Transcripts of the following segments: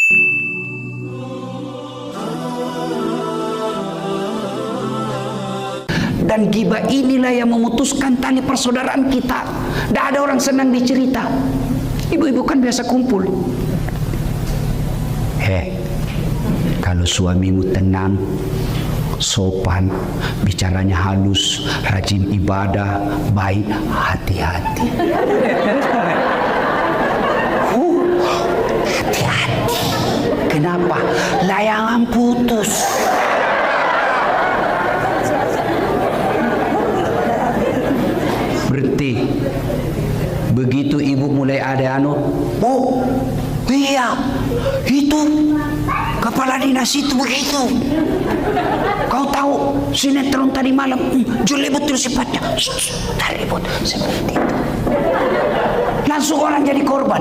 Dan ghibah inilah yang memutuskan tali persaudaraan kita. Tidak ada orang senang dicerita. Ibu-ibu kan biasa kumpul. Kalau suamimu tenang, sopan, bicaranya halus, rajin ibadah, baik, hati-hati. Hati-hati. Kenapa? Layangan putus. Berhenti. Begitu ibu mulai ada Bu, iya, itu kepala dinas itu begitu. Kau tahu sinetron tadi malam jeli betul sifatnya. Tadi ribut seperti itu. Langsung orang jadi korban.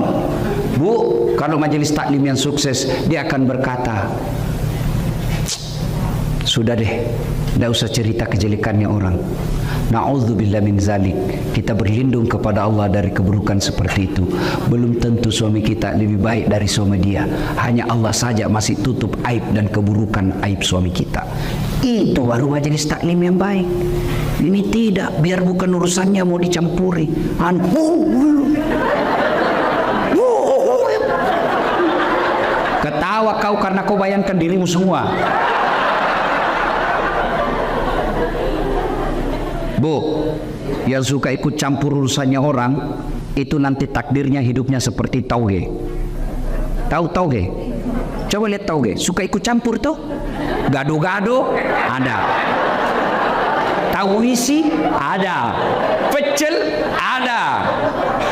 Bu, kalau majelis taklim yang sukses, dia akan berkata, sudah deh, tidak usah cerita kejelekannya orang. Na'udzubillah min zalik. Kita berlindung kepada Allah dari keburukan seperti itu. Belum tentu suami kita lebih baik dari suami dia. Hanya Allah saja masih tutup aib dan keburukan aib suami kita. Itu baru majelis taklim yang baik. Ini tidak, biar bukan urusannya mau dicampuri. Ketawa kau karena kau bayangkan dirimu semua. Bu, yang suka ikut campur urusannya orang, itu nanti takdirnya hidupnya seperti tauge. Tahu tauge? Coba lihat tauge. Suka ikut campur tuh? Gado-gado ada. Tahu isi ada. Pecel ada.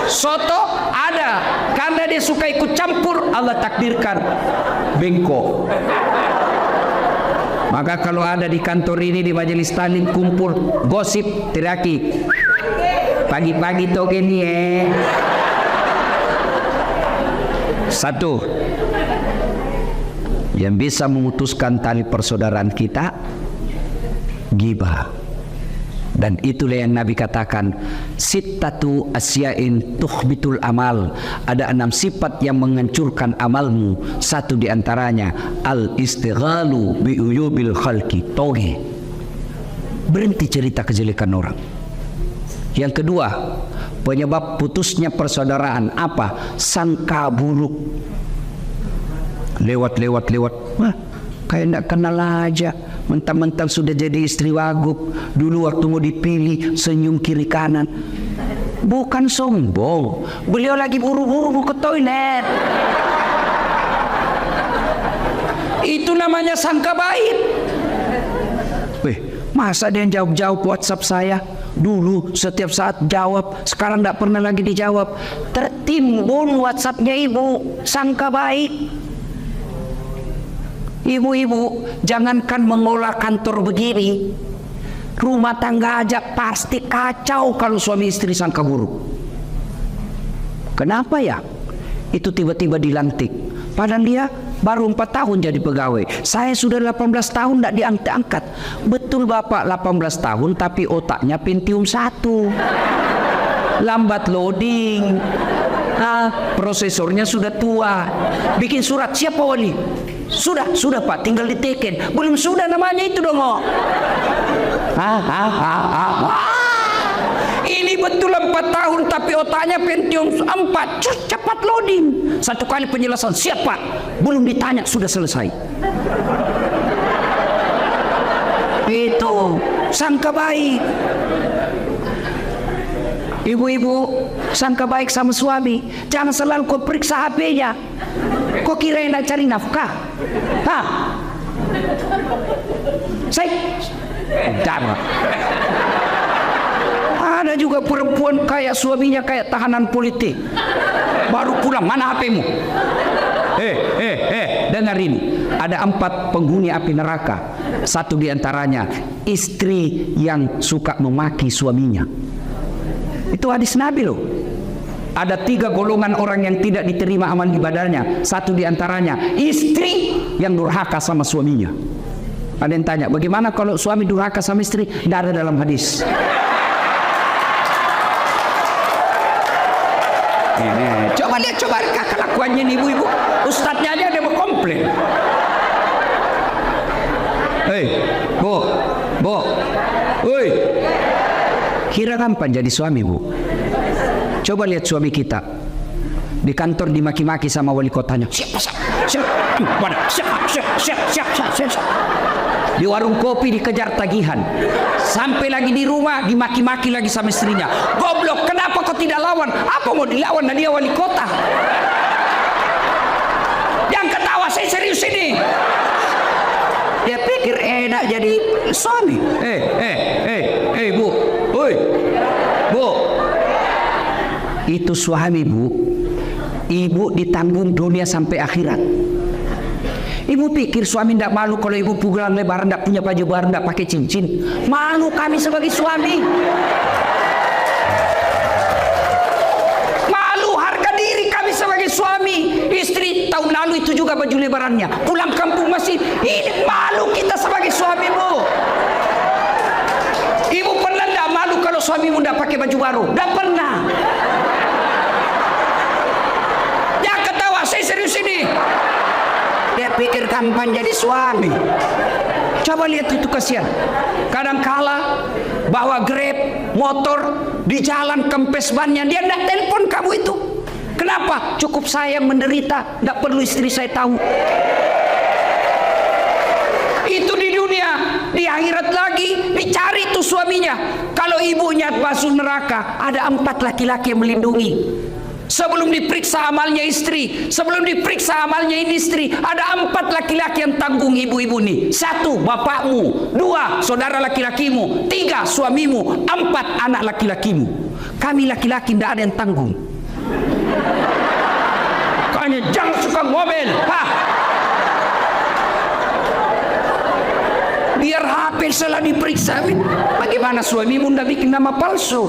Soto ada. Karena dia suka ikut campur, Allah takdirkan bengkok. Maka kalau ada di kantor ini, di majelis taklim kumpul gosip, teriaki, pagi-pagi toge nih Satu, yang bisa memutuskan tali persaudaraan kita, ghibah. Dan itulah yang Nabi katakan, sittatu asya'in tuhbitul amal. Ada 6 sifat yang menghancurkan amalmu. Satu diantaranya, al-istighalu bi'uyubil khalqi, toge. Berhenti cerita kejelekan orang. Yang kedua, penyebab putusnya persaudaraan apa? Sangka buruk. Lewat. Wah, kayak tidak kenal aja. Mentang-mentang sudah jadi istri wagub. Dulu waktu mau dipilih senyum kiri kanan. Bukan sombong, beliau lagi buru-buru mau ke toilet. Itu namanya sangka baik. Masa dia jawab WhatsApp saya? Dulu setiap saat jawab, sekarang tidak pernah lagi dijawab. Tertimbun WhatsAppnya ibu, sangka baik. Ibu-ibu, jangankan mengolah kantor begini, rumah tangga aja pasti kacau kalau suami istri sangka buruk. Kenapa ya? Itu tiba-tiba dilantik, padahal dia baru 4 tahun jadi pegawai. Saya sudah 18 tahun tidak diangkat-angkat. Betul bapak, 18 tahun tapi otaknya Pentium 1. Lambat loading. Prosesornya sudah tua. Bikin surat, siapa wali? Sudah pak, tinggal diteken. Belum sudah namanya itu dong. Ini betul 4 tahun tapi otaknya Pentium 4. Cepat loading. 1 kali penjelasan, siapa? Belum ditanya sudah selesai. Itu sangka baik. Ibu-ibu, sangka baik sama suami. Jangan selalu kau periksa HP-nya. Kau kira nak cari nafkah? Ada juga perempuan kayak suaminya kayak tahanan politik. Baru pulang, mana HP-mu? Dengar ini. Ada 4 penghuni api neraka. Satu diantaranya istri yang suka memaki suaminya. Itu hadis Nabi loh. Ada 3 golongan orang yang tidak diterima amal ibadahnya. Satu diantaranya istri yang durhaka sama suaminya. Ada yang tanya, bagaimana kalau suami durhaka sama istri? Tidak ada dalam hadis. Coba lihat kelakuannya nih ibu-ibu. Ustadznya aja ada Kira gampang jadi suami, Bu? Coba lihat suami kita di kantor dimaki-maki sama wali kotanya. Siap. Di warung kopi dikejar tagihan. Sampai lagi di rumah dimaki-maki lagi sama istrinya. Goblok, kenapa kau tidak lawan? Apa mau dilawan, dan dia wali kota? Jangan ketawa, saya serius ini. Dia pikir enak jadi suami. Bu. Oi. Bu. Itu suami, Bu. Ibu ditanggung dunia sampai akhirat. Ibu pikir suami tidak malu kalau ibu pulang lebaran tidak punya baju baru, tidak pakai cincin? Malu kami sebagai suami. Malu harga diri kami sebagai suami. Istri tahun lalu itu juga baju lebarannya. Pulang kampung masih ini, malu kita sebagai suami, Bu. Ibu pernah tidak malu kalau suamimu tidak pakai baju baru? Tidak pernah. Jangan ketawa, saya serius ini. Dia pikir gampang jadi suami. Coba lihat itu, kasihan. Kadangkala bawa Grab, motor, di jalan kempes bannya, dia tidak telepon kamu itu. Kenapa? Cukup saya yang menderita, tidak perlu istri saya tahu. Itu di dunia. Di akhirat lagi dicari tuh suaminya. Kalau ibunya masuk neraka, ada 4 laki-laki yang melindungi. Sebelum diperiksa amalnya istri, sebelum diperiksa amalnya ini istri, ada 4 laki-laki yang tanggung ibu-ibu nih. 1, bapakmu. 2, saudara laki-lakimu. 3, suamimu. 4, anak laki-lakimu. Kami laki-laki tidak ada yang tanggung. Kayaknya jangan suka ngomel. Biar HP salah diperiksa. Bagaimana suamimu tidak bikin nama palsu?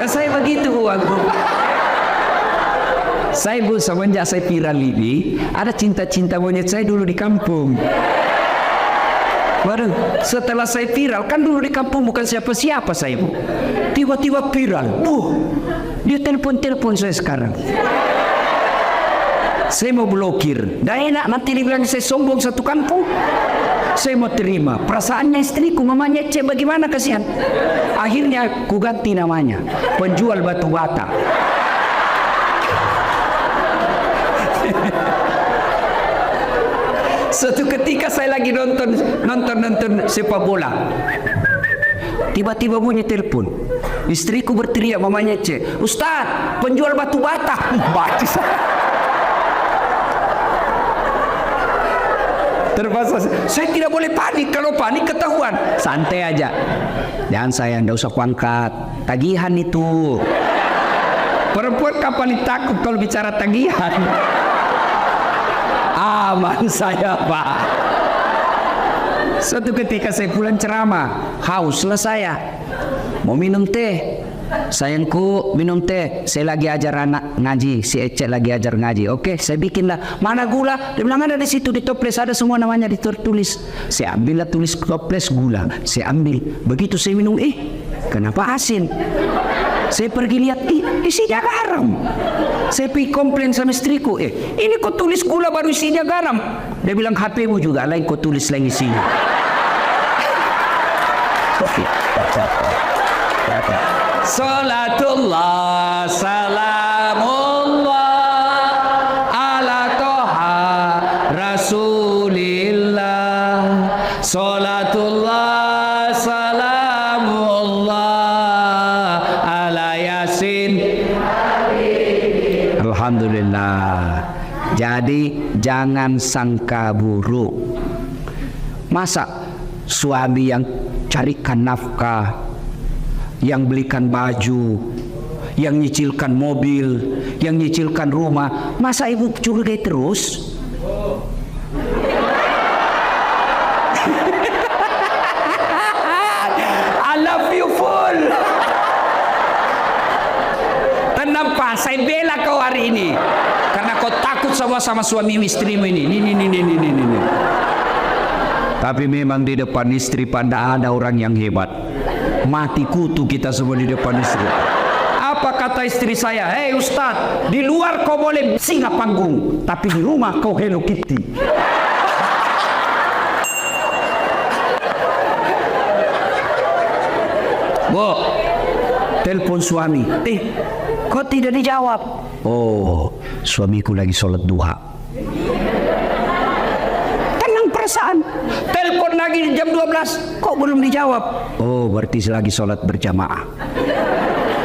Saya begitu, Bu. Saya, Bu, semenjak saya viral ini, ada cinta-cinta monyet saya dulu di kampung. Baru setelah saya viral, kan dulu di kampung bukan siapa-siapa saya, Bu. Tiba-tiba viral, Bu. Dia telepon saya sekarang. Saya mau blokir. Dah enak, nanti dibilang saya sombong satu kampung. Saya mau terima. Perasaannya istriku, mamanya cek bagaimana, kasihan. Akhirnya ku ganti namanya, penjual batu bata. Suatu ketika saya lagi nonton sepak bola. Tiba-tiba bunyi telepon. Istriku berteriak, mamanya cek, "Ustaz, penjual batu bata." Baca terpaksa. Saya tidak boleh panik. Kalau panik ketahuan. Santai aja. Jangan sayang, tidak usah kuangkat. Tagihan itu. Perempuan kapan takut kalau bicara tagihan? Aman saya, Pak. Suatu ketika saya pulang ceramah, hauslah saya. Mau minum teh. Sayangku, minum teh. Saya lagi ajar anak ngaji. Si Ecek lagi ajar ngaji. Oke, saya bikinlah. Mana gula? Dia bilang ada di situ, di toples ada semua namanya ditulis. Saya ambillah tulis toples gula. Saya ambil. Begitu saya minum, kenapa asin? Saya pergi lihat, isinya garam. Saya pergi komplain sama istriku, ini kok tulis gula baru isinya garam. Dia bilang, HP-mu juga lain kok tulis lain isinya. Salatullah salamullah ala toha rasulillah. Salatullah salamullah ala yasin. Alhamdulillah. Jadi jangan sangka buruk. Masa suami yang carikan nafkah, yang belikan baju, yang nyicilkan mobil, yang nyicilkan rumah, masa ibu curigai terus? I love you full. Tenang, Pak, saya bela kau hari ini karena kau takut sama suami istrimu ini. Ini. Tapi memang di depan istri pada ada orang yang hebat. Mati kutu kita semua di depan istri. Apa kata istri saya? Hei Ustadz, di luar kau boleh singa panggung, tapi di rumah kau Hello Kitty. Bu, telepon suami. Kok tidak dijawab? Oh, suamiku lagi sholat duha. Tenang perasaan. Telepon lagi jam 12. Kok belum dijawab? Oh, berarti lagi sholat berjamaah.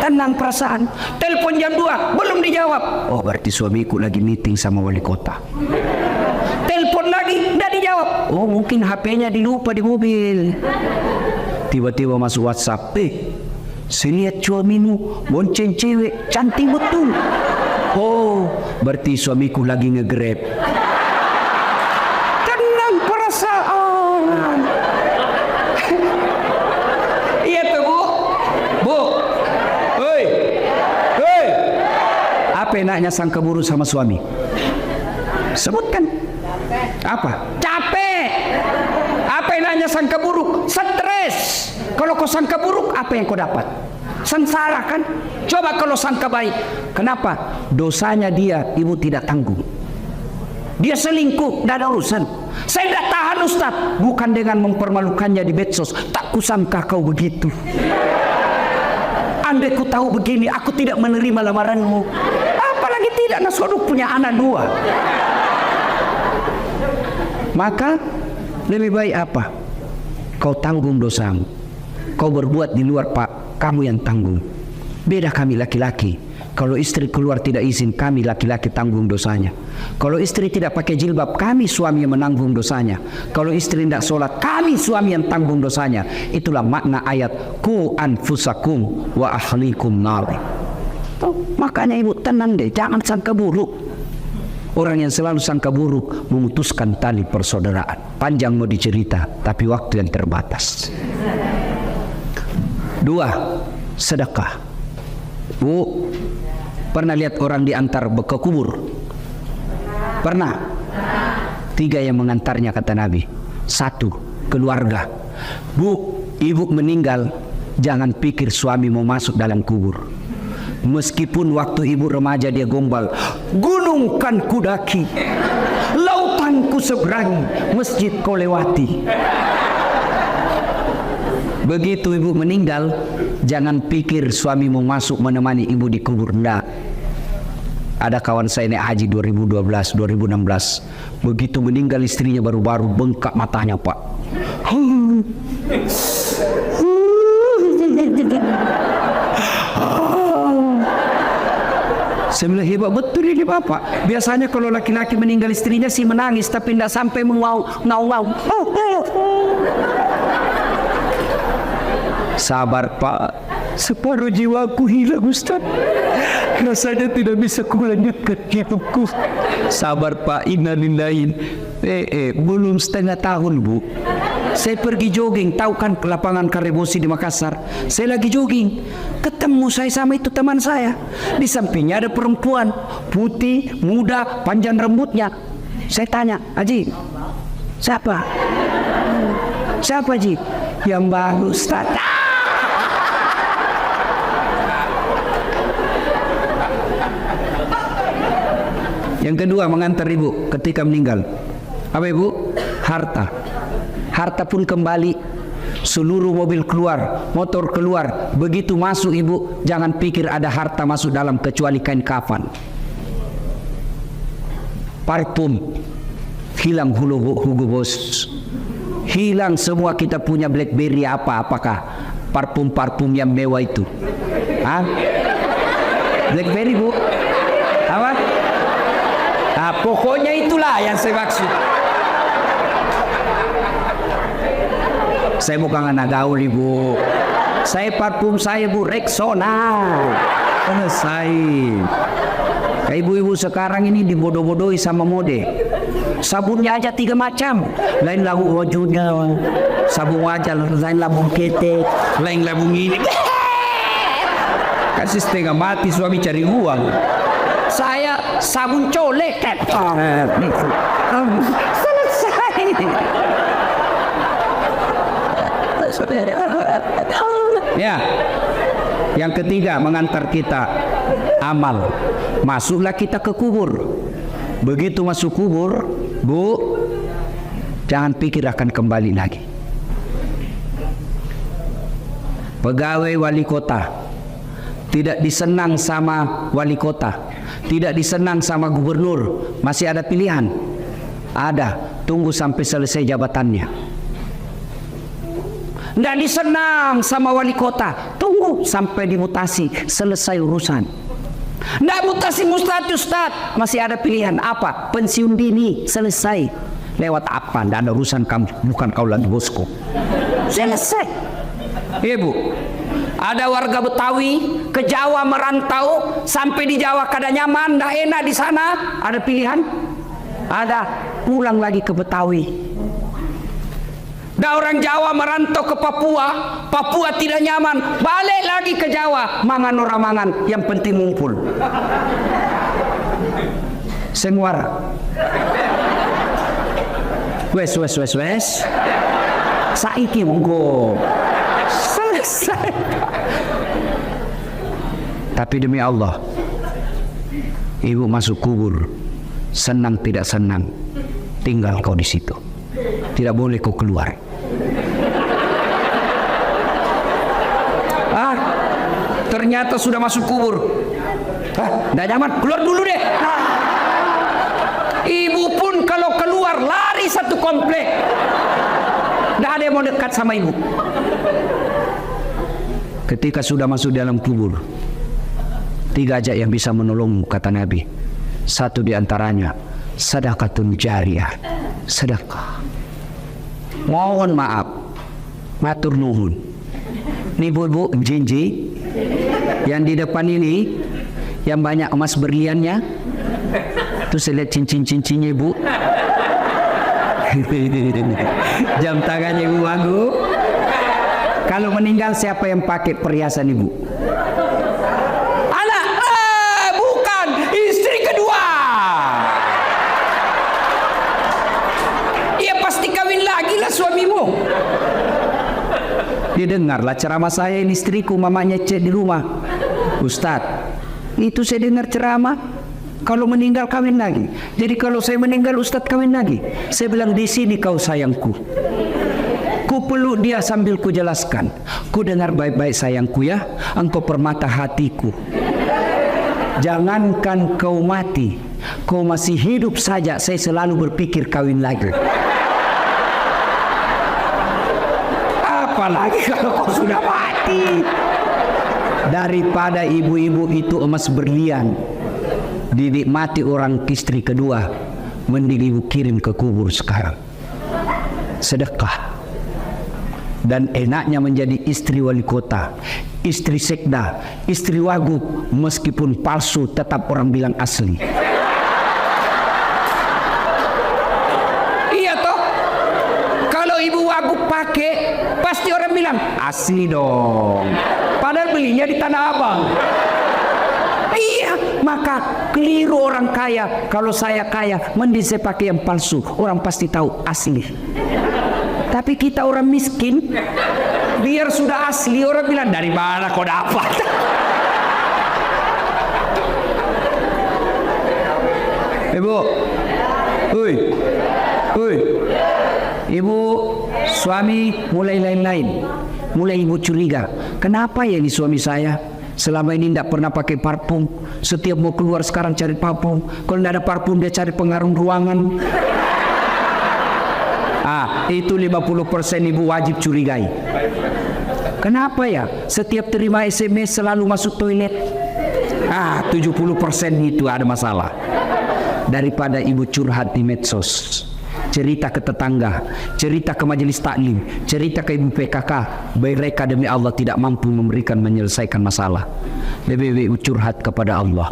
Tenang perasaan. Telepon jam 2. Belum dijawab. Oh, berarti suamiku lagi meeting sama wali kota. Telepon lagi. Tidak dijawab. Oh, mungkin HP-nya dilupa di mobil. Tiba-tiba masuk WhatsApp. Saya lihat suamimu bonceng cewek cantik betul. Oh, berarti suamiku lagi nge-grab. Tenang perasaan. Iya tuh bu. Bu. Hei. Hei. Apa enaknya sang keburu sama suami? Sebutkan. Apa? Capek. Apa enaknya sangka buruk? Stres. Kalau kau sangka buruk, apa yang kau dapat? Sengsara kan? Coba kalau sangka baik. Kenapa? Dosanya dia, ibu tidak tanggung. Dia selingkuh, tidak ada urusan. Saya tidak tahan Ustaz. Bukan dengan mempermalukannya di medsos. Tak kusangka kau begitu. Andai ku tahu begini, aku tidak menerima lamaranmu. Apalagi tidak, Nasoduk punya anak 2. Maka lebih baik apa? Kau tanggung dosamu. Kau berbuat di luar pak, kamu yang tanggung. Beda kami laki-laki. Kalau istri keluar tidak izin, kami laki-laki tanggung dosanya. Kalau istri tidak pakai jilbab, kami suami yang menanggung dosanya. Kalau istri tidak sholat, kami suami yang tanggung dosanya. Itulah makna ayat Qu anfusakum wa ahlikum nar. Makanya ibu tenang deh, jangan sangka buruk. Orang yang selalu sangka buruk memutuskan tali persaudaraan. Panjang mau dicerita, tapi waktu yang terbatas. 2. Sedekah. Bu, pernah lihat orang diantar ke kubur? Pernah? 3 yang mengantarnya kata Nabi. 1. Keluarga. Bu, ibu meninggal, jangan pikir suami mau masuk dalam kubur. Meskipun waktu ibu remaja dia gombal, gunung kan kudaki, lautan ku seberangi, masjid kau lewati. Begitu ibu meninggal, jangan pikir suami mau masuk menemani ibu di kubur. Enggak. Ada kawan saya naik haji 2012, 2016. Begitu meninggal istrinya baru-baru bengkak matanya pak. Saya bilang hebat betul ini bapak. Biasanya kalau laki-laki meninggal istrinya sih menangis, tapi tidak sampai mengau-ngau. Sabar pak, separuh jiwaku hilang Ustaz. Rasanya tidak bisa kulanjutkan hidupku. Sabar pak, innalillahi. Belum setengah tahun bu. Saya pergi jogging, tahu kan lapangan Karebosi di Makassar. Saya lagi jogging, ketemu saya sama itu teman saya. Di sampingnya ada perempuan, putih, muda, panjang rambutnya. Saya tanya, Haji, siapa? Siapa Haji? Yang baru Ustaz. Yang kedua, mengantar ibu ketika meninggal. Apa ibu? Harta. Harta pun kembali, seluruh mobil keluar, motor keluar. Begitu masuk ibu, jangan pikir ada harta masuk dalam kecuali kain kafan. Parfum, hilang Hugo Boss. Hilang semua kita punya BlackBerry apakah parfum-parfum yang mewah itu. Hah? BlackBerry bu? Apa? Nah, pokoknya itulah yang saya maksud. Saya bukan anak gaul ibu. Saya parfum saya bu Rexona. Selesai. Kayak ibu-ibu sekarang ini dibodoh-bodohi sama mode. Sabunnya aja 3 macam. Lain lagu wajahnya, sabun wajah, lain labung ketek, lain labung ini. Kasih setengah mati suami cari uang. Saya sabun colek. Selesai. Ya, yang ketiga mengantar kita amal. Masuklah kita ke kubur. Begitu masuk kubur, bu, jangan pikir akan kembali lagi. pegawai wali kota, tidak disenang sama wali kota, tidak disenang sama gubernur, masih ada pilihan? Ada, tunggu sampai selesai jabatannya. Tidak disenang sama wali kota, tunggu sampai dimutasi, selesai urusan. Tidak mutasi Ustaz, masih ada pilihan. Apa? Pensiun dini, selesai. Lewat apa? Tidak ada urusan kamu, bukan kau lagi bosku. Selesai. Ibu, ada warga Betawi ke Jawa merantau, sampai di Jawa kada nyaman, tidak enak di sana. Ada pilihan? Ada, pulang lagi ke Betawi. Ada orang Jawa merantau ke Papua, Papua tidak nyaman, balik lagi ke Jawa, mangan orang mangan, yang penting ngumpul. Senguara. Wes. Saiki monggo. Selesai. Tapi demi Allah, ibu masuk kubur, senang tidak senang, tinggal kau di situ. Tidak boleh kau keluar. Ternyata sudah masuk kubur. Tidak nyaman, keluar dulu deh. Ibu pun kalau keluar lari satu komplek. Tidak ada yang mau dekat sama ibu. Ketika sudah masuk dalam kubur, 3 aja yang bisa menolongmu, kata Nabi. Satu di antaranya, sedekatun jariyah, sedekah. Mohon maaf, matur nuhun. Ini bu, jinji yang di depan ini, yang banyak emas berliannya, tuh saya lihat cincin-cincinnya ibu. Jam tangannya ibu Wagub. Kalau meninggal siapa yang pakai perhiasan ibu? Anak, bukan, istri kedua. Ia pasti kawin lagi lah suamimu. Didengarlah ceramah saya, ini istriku, mamanya cek di rumah. Ustadz, itu saya dengar ceramah, kalau meninggal kawin lagi. Jadi kalau saya meninggal Ustadz kawin lagi. Saya bilang, di sini kau sayangku. Ku peluk dia sambil ku jelaskan. Ku dengar baik-baik sayangku ya, engkau permata hatiku. Jangankan kau mati, kau masih hidup saja saya selalu berpikir kawin lagi. Apalagi kalau kau sudah mati. Daripada ibu-ibu itu emas berlian dinikmati orang istri kedua, mending ibu kirim ke kubur sekarang. Sedekah. Dan enaknya menjadi istri wali kota, istri sekda, istri wagub, meskipun palsu tetap orang bilang asli. Iya toh, kalau ibu wagub pakai pasti orang bilang asli dong, padahal belinya di Tanah Abang. Iya, maka keliru orang kaya. Kalau saya kaya, mending saya pakai yang palsu, orang pasti tahu asli. Tapi kita orang miskin, biar sudah asli orang bilang dari mana kau dapat? Ibu, ibu, suami mulai lain-lain, mulai ibu curiga. Kenapa ya ini suami saya selama ini tidak pernah pakai parfum? Setiap mau keluar sekarang cari parfum. Kalau tidak ada parfum dia cari pengaruh ruangan. Itu 50% ibu wajib curigai. Kenapa ya? Setiap terima SMS selalu masuk toilet. 70% itu ada masalah. Daripada ibu curhat di medsos, cerita ke tetangga, cerita ke majelis taklim, cerita ke ibu PKK, mereka demi Allah tidak mampu memberikan menyelesaikan masalah. Lebih curhat kepada Allah.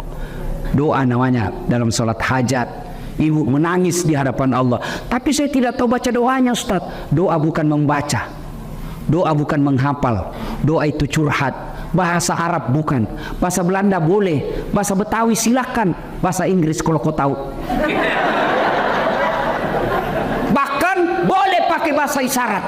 Doa namanya dalam salat hajat. Ibu menangis di hadapan Allah. Tapi saya tidak tahu baca doanya, Ustaz. Doa bukan membaca, doa bukan menghafal, doa itu curhat. Bahasa Arab bukan, bahasa Belanda boleh, bahasa Betawi silakan, bahasa Inggris kalau kau tahu. Bahkan boleh pakai bahasa isyarat.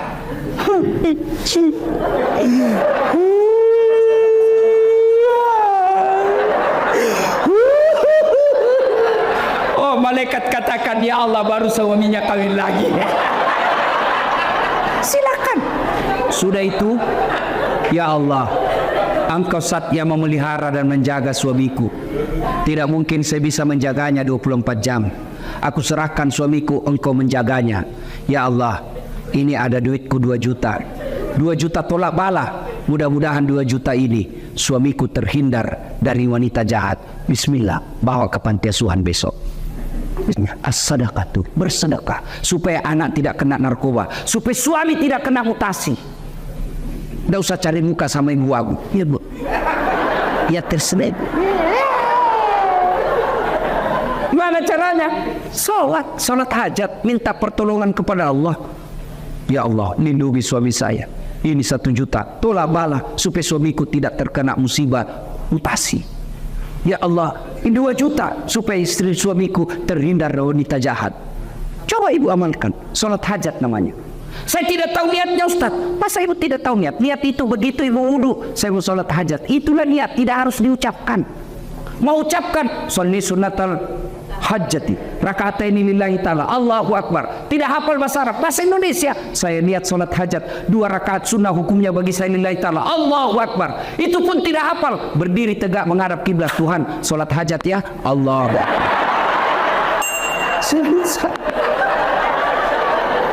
Malaikat katakan, ya Allah baru suaminya kawin lagi. Silakan. Sudah itu Ya Allah, Engkau zat yang memelihara dan menjaga suamiku. Tidak mungkin saya bisa menjaganya 24 jam. Aku serahkan suamiku, Engkau menjaganya. Ya Allah, ini ada duitku 2 juta. 2 juta tolak bala. Mudah-mudahan 2 juta ini suamiku terhindar dari wanita jahat. Bismillah, bawa ke panti asuhan besok. As-sadaqatu, bersedekah supaya anak tidak kena narkoba, supaya suami tidak kena mutasi. Tidak usah cari muka sama ibu aku. Ya bu, ya tersedia. Gimana caranya? Sholat hajat, minta pertolongan kepada Allah. Ya Allah, lindungi suami saya. Ini 1 juta, tolak bala supaya suamiku tidak terkena musibah mutasi. Ya Allah, ini 2 juta supaya istri suamiku terhindar dari wanita jahat. Coba ibu amalkan, sholat hajat namanya. Saya tidak tahu niatnya Ustaz. Masa ibu tidak tahu niat? Niat itu begitu ibu wudu, saya mau sholat hajat. Itulah niat, tidak harus diucapkan. Mau ucapkan, sholli sunnatal hajati, raka'ataini lillahi ta'ala, Allahu Akbar. Tidak hafal bahasa Arab, bahasa Indonesia. Saya niat sholat hajat 2 rakaat sunnah, hukumnya bagi saya lillahi ta'ala, Allahu Akbar. Itu pun tidak hafal. Berdiri tegak menghadap kiblat, Tuhan, sholat hajat ya, Allah.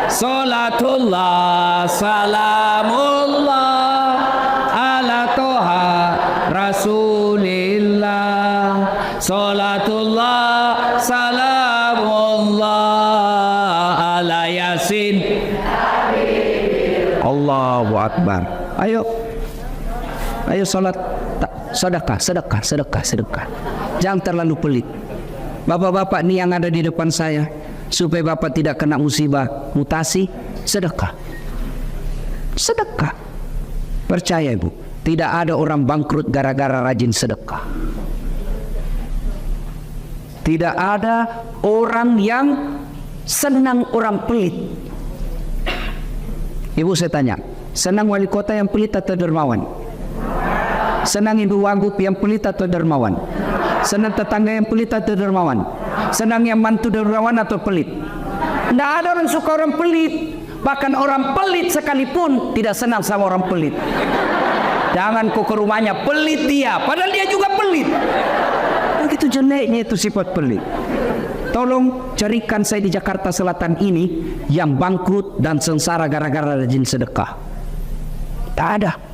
Salatullah salamullah ala toha rasulillah. Salatullah salamullah ala yasin. Allahu Akbar. Ayo salat, sedekah. Jangan terlalu pelit. Bapak-bapak nih yang ada di depan saya, supaya bapak tidak kena musibah mutasi, sedekah. Percaya ibu, tidak ada orang bangkrut gara-gara rajin sedekah. Tidak ada orang yang senang orang pelit. Ibu saya tanya, senang wali kota yang pelit atau dermawan? Senang ibu wagub yang pelit atau dermawan? Senang tetangga yang pelit atau dermawan? Senang yang mantu dermawan atau pelit? Tidak ada orang suka orang pelit. Bahkan orang pelit sekalipun tidak senang sama orang pelit. Jangan kau ke rumahnya, pelit dia, padahal dia juga pelit. Begitu jeleknya itu sifat pelit. Tolong carikan saya di Jakarta Selatan ini yang bangkrut dan sengsara gara-gara rajin sedekah. Tak ada.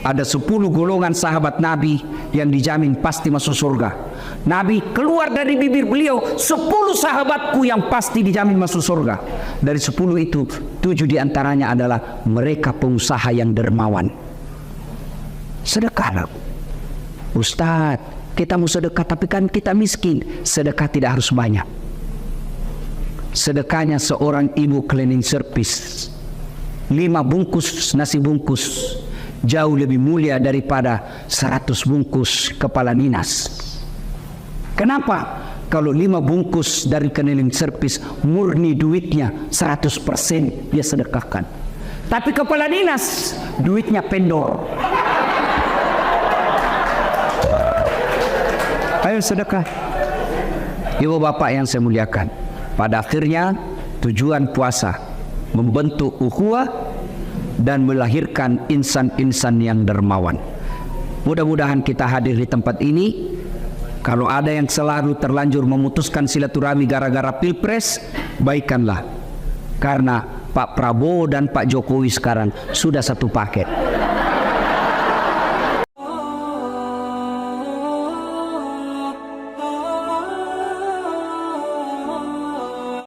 Ada 10 golongan sahabat Nabi yang dijamin pasti masuk surga. Nabi keluar dari bibir beliau, 10 sahabatku yang pasti dijamin masuk surga. Dari 10 itu 7 diantaranya adalah mereka pengusaha yang dermawan. Sedekahlah. Ustaz, kita mau sedekah tapi kan kita miskin. Sedekah tidak harus banyak. Sedekahnya seorang ibu cleaning service, 5 bungkus nasi bungkus jauh lebih mulia daripada 100 bungkus kepala dinas. Kenapa? Kalau 5 bungkus dari cleaning service murni duitnya 100% dia sedekahkan. Tapi kepala dinas duitnya pendor. Ayo sedekah. Ibu bapak yang saya muliakan, pada akhirnya tujuan puasa membentuk ukhuwah dan melahirkan insan-insan yang dermawan. Mudah-mudahan kita hadir di tempat ini. Kalau ada yang selalu terlanjur memutuskan silaturahmi gara-gara pilpres, baikkanlah. Karena Pak Prabowo dan Pak Jokowi sekarang sudah satu paket.